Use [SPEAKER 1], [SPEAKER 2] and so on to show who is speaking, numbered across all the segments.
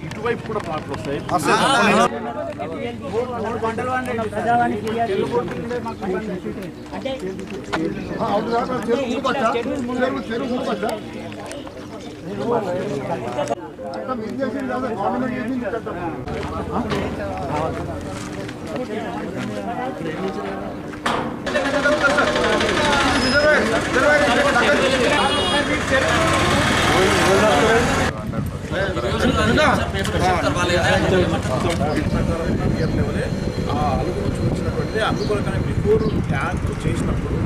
[SPEAKER 1] ఇటువైపు కూడా ప్లాట్లు వస్తాయి. అందుకోలకనే బిఫోర్ ట్యాంక్ చేసినప్పుడు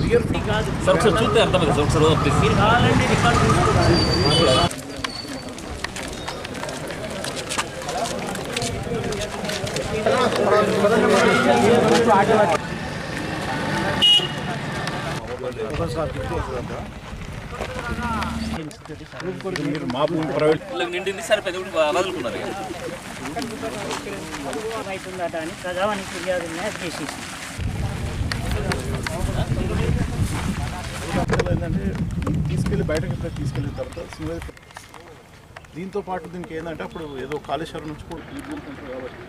[SPEAKER 1] రియల్ కాదు సార్, ఒకసారి చూస్తే అర్థమైంది సార్. ఒకసారి కావాలండి రికార్డు మా భూమి ప్రైవేట్ నిండింది సార్, పెద్ద వదులుకున్నారు
[SPEAKER 2] అవుతుందట అని ప్రజావానికి ఫిర్యాదు చేసేసి
[SPEAKER 1] ఏంటంటే తీసుకెళ్ళి బయటకి తీసుకెళ్ళిన తర్వాత దీంతో పాటు దీనికి ఏంటంటే అప్పుడు ఏదో కాళేశ్వరం నుంచి కూడా కాబట్టి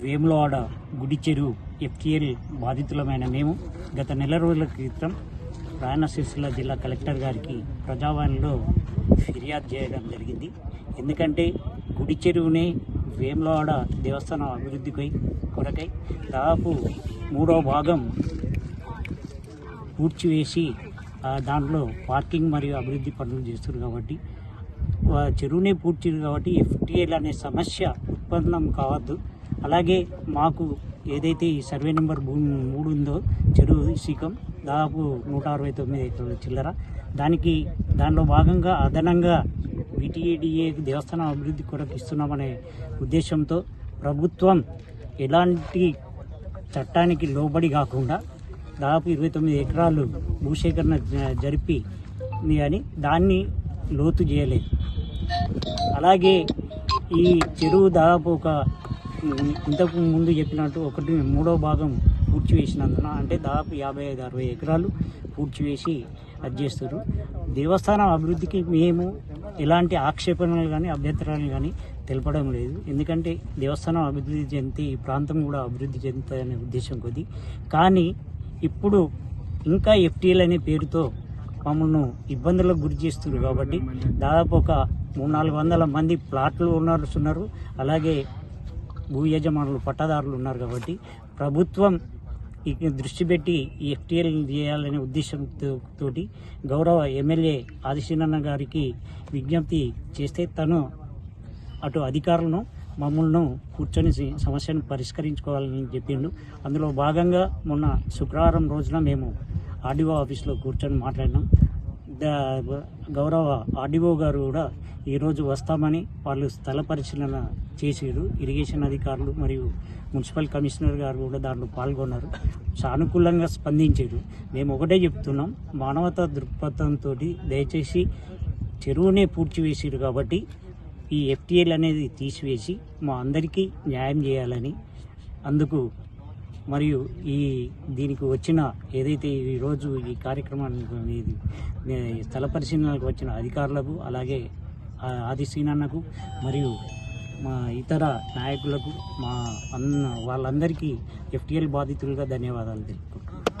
[SPEAKER 2] వేములవాడ గుడి చెరువు ఎఫ్టీఎల్ బాధితులమైన మేము గత నెల రోజుల క్రితం రాయన సిరిసిల్ల జిల్లా కలెక్టర్ గారికి ప్రజావాణిలో ఫిర్యాదు చేయడం జరిగింది. ఎందుకంటే గుడి చెరువుని వేములవాడ దేవస్థానం అభివృద్ధి కొరకై దాదాపు 3వ భాగం పూడ్చివేసి దాంట్లో పార్కింగ్ మరియు అభివృద్ధి పనులు చేస్తున్నారు కాబట్టి చెరువునే పూడ్చారు కాబట్టి ఎఫ్టీఎల్ అనే సమస్య ఉత్పన్నం కావద్దు. అలాగే మాకు ఏదైతే ఈ సర్వే నెంబర్ 3 ఉందో చెరువు శీకం దాదాపు 169 ఎకరాల చిల్లర, దానిలో భాగంగా అదనంగా విటిఏడిఏ దేవస్థానం అభివృద్ధి కొరకు ఇస్తున్నామనే ఉద్దేశంతో ప్రభుత్వం ఎలాంటి చట్టానికి లోబడి కాకుండా దాదాపు 29 ఎకరాలు భూసేకరణ జరిపి కానీ దాన్ని లోతు చేయలేదు. అలాగే ఈ చెరువు దాదాపు ఇంతకు ముందు చెప్పినట్టు 3వ భాగం పూడ్చివేసినందున అంటే దాదాపు 55-60 ఎకరాలు పూడ్చివేసి అది చేస్తారు. దేవస్థానం అభివృద్ధికి మేము ఎలాంటి ఆక్షేపణలు కానీ అభ్యంతరాలు కానీ తెలపడం లేదు. ఎందుకంటే దేవస్థానం అభివృద్ధి చెందితే ఈ ప్రాంతం కూడా అభివృద్ధి చెందుతుందనే ఉద్దేశం కొద్ది. కానీ ఇప్పుడు ఇంకా ఎఫ్టీఎల్ అనే పేరుతో మమ్మల్ని ఇబ్బందులకు గురి చేస్తున్నారు కాబట్టి దాదాపు 300-400 మంది ప్లాట్లు ఉన్నారు. అలాగే భూ యజమానులు పట్టాదారులు ఉన్నారు కాబట్టి ప్రభుత్వం దృష్టి పెట్టి ఈ ఎఫ్టీఎల్ చేయాలనే ఉద్దేశంతో గౌరవ ఎమ్మెల్యే ఆదిశీనన్న గారికి విజ్ఞప్తి చేస్తే తను అటు అధికారులను మమ్మల్ని కూర్చొని సమస్యను పరిష్కరించుకోవాలని చెప్పిండు. అందులో భాగంగా మొన్న శుక్రవారం రోజున మేము ఆర్డీఓ ఆఫీస్లో కూర్చొని మాట్లాడినాం. గౌరవ ఆర్డీఓ గారు కూడా ఈరోజు వస్తామని వాళ్ళు స్థల పరిశీలన చేసారు. ఇరిగేషన్ అధికారులు మరియు మున్సిపల్ కమిషనర్ గారు కూడా దాంట్లో పాల్గొన్నారు, సానుకూలంగా స్పందించారు. మేము ఒకటే చెప్తున్నాం, మానవతా దృక్పథంతో దయచేసి చెరువునే పూడ్చివేసారు కాబట్టి ఈ ఎఫ్టీఎల్ అనేది తీసివేసి మా అందరికీ న్యాయం చేయాలని, అందుకు మరియు దీనికి వచ్చిన ఏదైతే ఈరోజు ఈ కార్యక్రమాన్ని స్థల పరిశీలనకు వచ్చిన అధికారులకు, అలాగే ఆది శ్రీనన్నకు మరియు మా ఇతర నాయకులకు, వాళ్ళందరికీ FTL బాధితులుగా ధన్యవాదాలు తెలుపుకుంటున్నాను.